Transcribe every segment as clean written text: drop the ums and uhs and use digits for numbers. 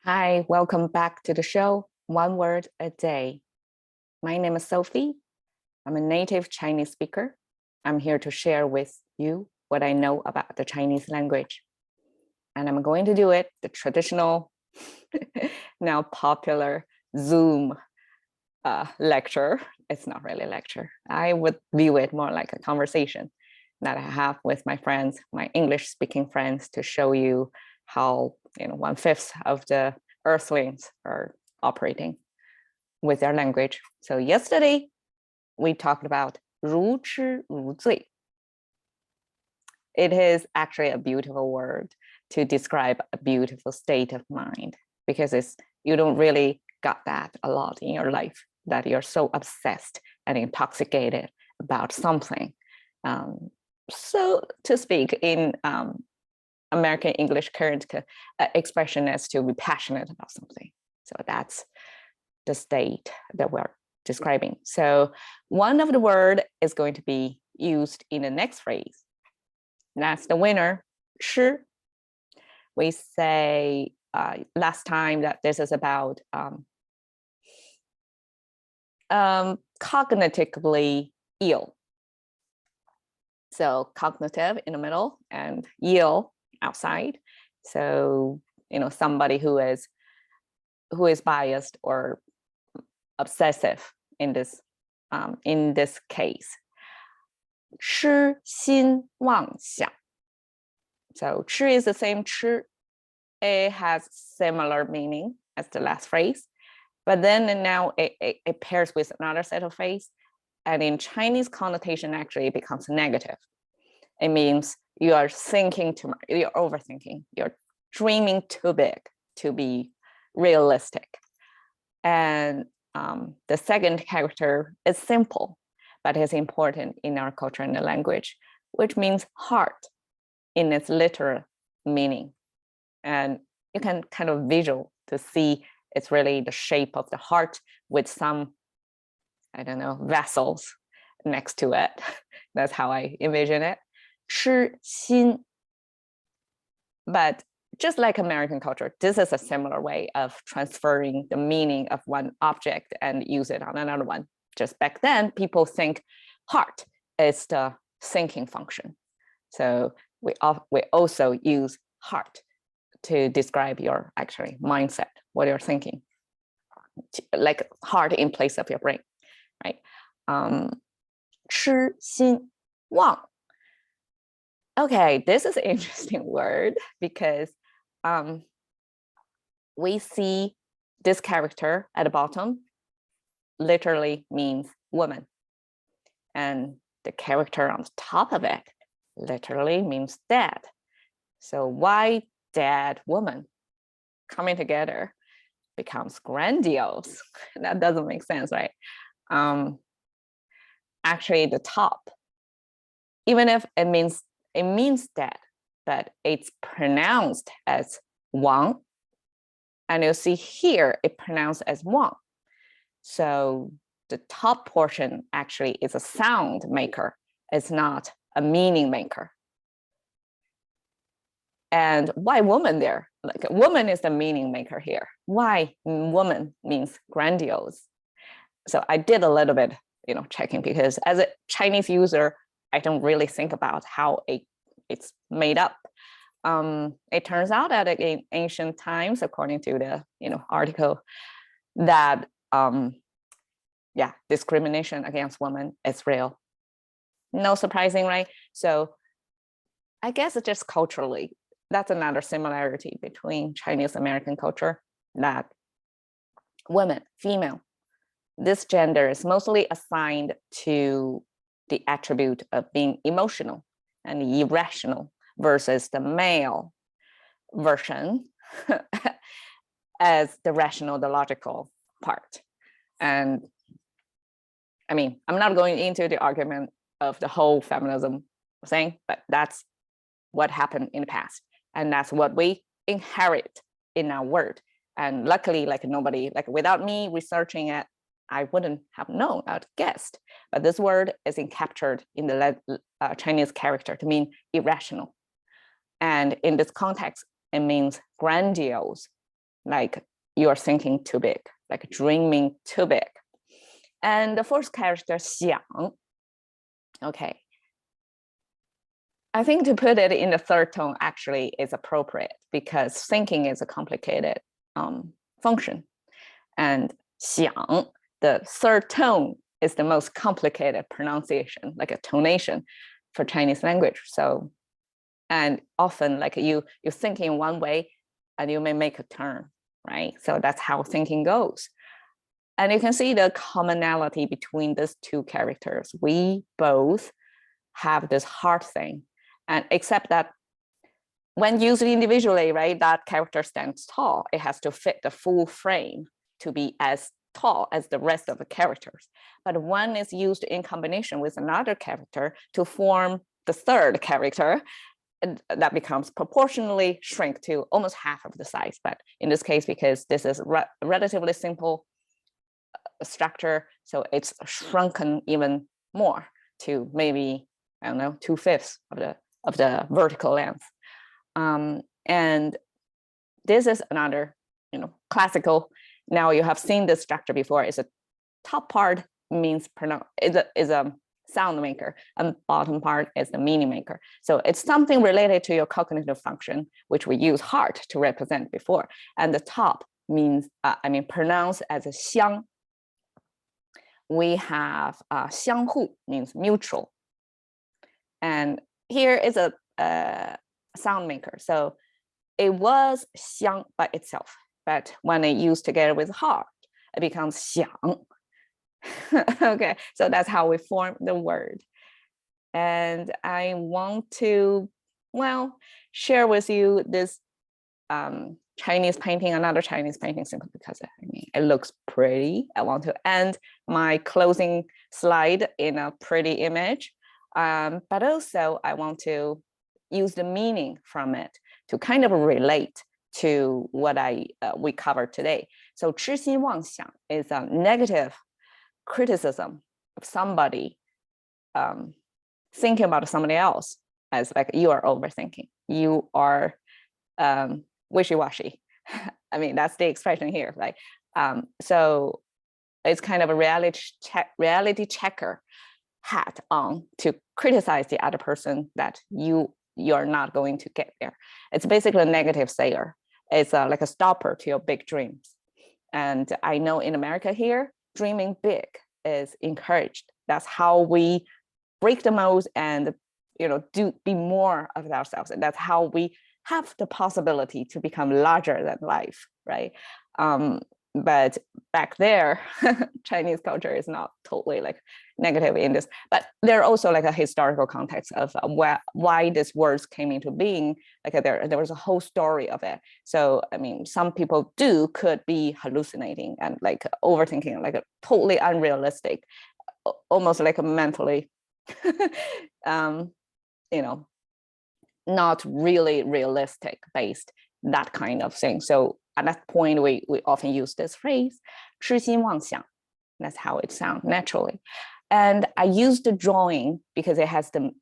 Hi, welcome back to the show, One Word a Day. My name is Sophie. I'm a native Chinese speaker. I'm here to share with you what I know about the Chinese language. And I'm going to do it the traditional, now popular Zoom lecture. It's not really a lecture. I would view it more like a conversation that I have with my friends, my English speaking friends, to show you how 1/5 of the Earthlings are operating with their language. So yesterday we talked about 如痴如醉. It is actually a beautiful word to describe a beautiful state of mind, because you don't really got that a lot in your life, that you're so obsessed and intoxicated about something. So to speak, in American English current expression is to be passionate about something. So that's the state that we're describing. So one of the word is going to be used in the next phrase. That's the winner, 吃. We say last time that this is about cognitively ill. So cognitive in the middle and ill outside. So somebody who is biased or obsessive in this case. 痴心妄想. So 痴 is the same 吃. It has similar meaning as the last phrase, but then now it pairs with another set of phrase, and in Chinese connotation actually it becomes negative. It means you are thinking too much, you're overthinking, you're dreaming too big to be realistic. And the second character is simple, but is important in our culture and the language, which means heart in its literal meaning. And you can kind of visual to see it's really the shape of the heart with some, I don't know, vessels next to it. That's how I envision it. 痴心. But just like American culture, this is a similar way of transferring the meaning of one object and use it on another one. Just back then, people think heart is the thinking function. So we also use heart to describe your actually mindset, what you're thinking, like heart in place of your brain, right? 痴心妄. Okay, this is an interesting word because we see this character at the bottom literally means woman, and the character on the top of it literally means dad. So why dad woman coming together becomes grandiose? That doesn't make sense, right? Actually the top, even if it means dad, but it's pronounced as Wang, and you'll see here it pronounced as Wang. So the top portion actually is a sound maker. It's not a meaning maker. And why woman there? Like woman is the meaning maker here. Why woman means grandiose? So I did a little bit, checking, because as a Chinese user, I don't really think about how it's made up. It turns out that in ancient times, according to the article, that discrimination against women is real. No surprising, right? So I guess it's just culturally, that's another similarity between Chinese American culture, that women, female, this gender is mostly assigned to the attribute of being emotional and irrational, versus the male version as the rational, the logical part. And I mean, I'm not going into the argument of the whole feminism thing, but that's what happened in the past. And that's what we inherit in our word. And luckily, nobody, without me researching it, I wouldn't have known, I'd guessed. But this word is encaptured in the Chinese character to mean irrational. And in this context, it means grandiose, like you're thinking too big, like dreaming too big. And the fourth character, 想. Okay. I think to put it in the third tone actually is appropriate because thinking is a complicated function. And 想, the third tone, is the most complicated pronunciation, like a tonation for Chinese language. So, and often like you think in one way and you may make a turn, right? So that's how thinking goes. And you can see the commonality between these two characters. We both have this hard thing, and except that when used individually, right, that character stands tall. It has to fit the full frame to be as tall as the rest of the characters. But one is used in combination with another character to form the third character, and that becomes proportionally shrink to almost half of the size. But in this case, because this is relatively simple structure, so it's shrunken even more to maybe, I don't know, 2/5 of the vertical length. And this is another, classical. Now you have seen this structure before. Is a top part means is a sound maker, and bottom part is the meaning maker. So it's something related to your cognitive function, which we use heart to represent before. And the top means, pronounced as a 相. We have 相互 means mutual. And here is a sound maker. So it was 香 by itself, but when it used together with heart, it becomes 想. Okay, so that's how we form the word. And I want to, share with you this Chinese painting, another Chinese painting, simply because it looks pretty. I want to end my closing slide in a pretty image, but also I want to use the meaning from it to kind of relate to what we covered today. So 痴心妄想 is a negative criticism of somebody thinking about somebody else as like you are overthinking, you are wishy-washy. That's the expression here, right? So it's kind of a reality checker hat on to criticize the other person that you're not going to get there. It's basically a negative sayer. It's like a stopper to your big dreams. And I know in America here, dreaming big is encouraged. That's how we break the mold and be more of ourselves. And that's how we have the possibility to become larger than life, right? But back there, Chinese culture is not totally like negative in this, but there are also like a historical context of why these words came into being. Like there was a whole story of it. So some people could be hallucinating and like overthinking, like a totally unrealistic, almost like a mentally, not really realistic based, that kind of thing. So at that point, we often use this phrase, 痴心妄想. That's how it sounds naturally. And I use the drawing because it has the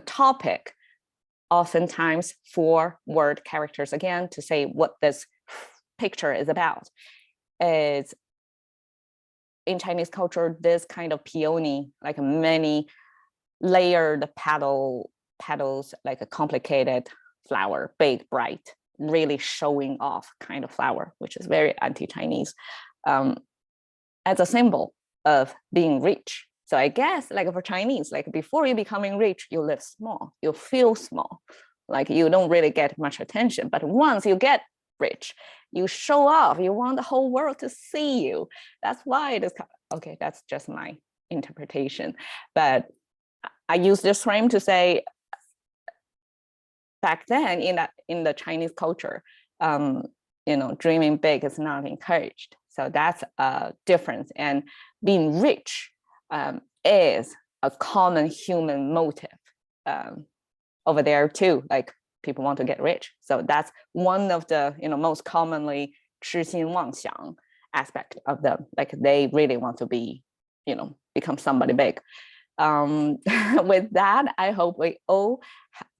topic, oftentimes 4 word characters again to say what this picture is about. It's in Chinese culture, this kind of peony, like many layered petals, like a complicated flower, big, bright, really showing off kind of flower, which is very anti-Chinese, as a symbol of being rich. So I guess like for Chinese, like before you becoming rich, you live small, you feel small, like you don't really get much attention. But once you get rich, you show off, you want the whole world to see you. That's why it is, okay, that's just my interpretation. But I use this frame to say, back then in the Chinese culture, dreaming big is not encouraged. So that's a difference. And being rich is a common human motive over there too. Like people want to get rich. So that's one of the most commonly 痴心妄想 aspect of them. Like they really want to be, become somebody big. With that, I hope we all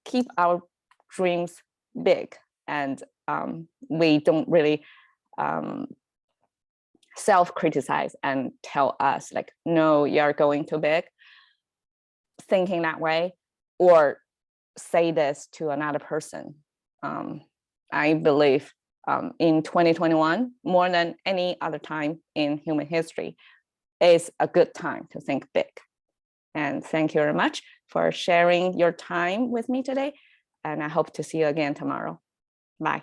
keep our dreams big and we don't really self-criticize and tell us like, no, you're going too big, thinking that way, or say this to another person. I believe in 2021, more than any other time in human history, is a good time to think big. And thank you very much for sharing your time with me today. And I hope to see you again tomorrow. Bye.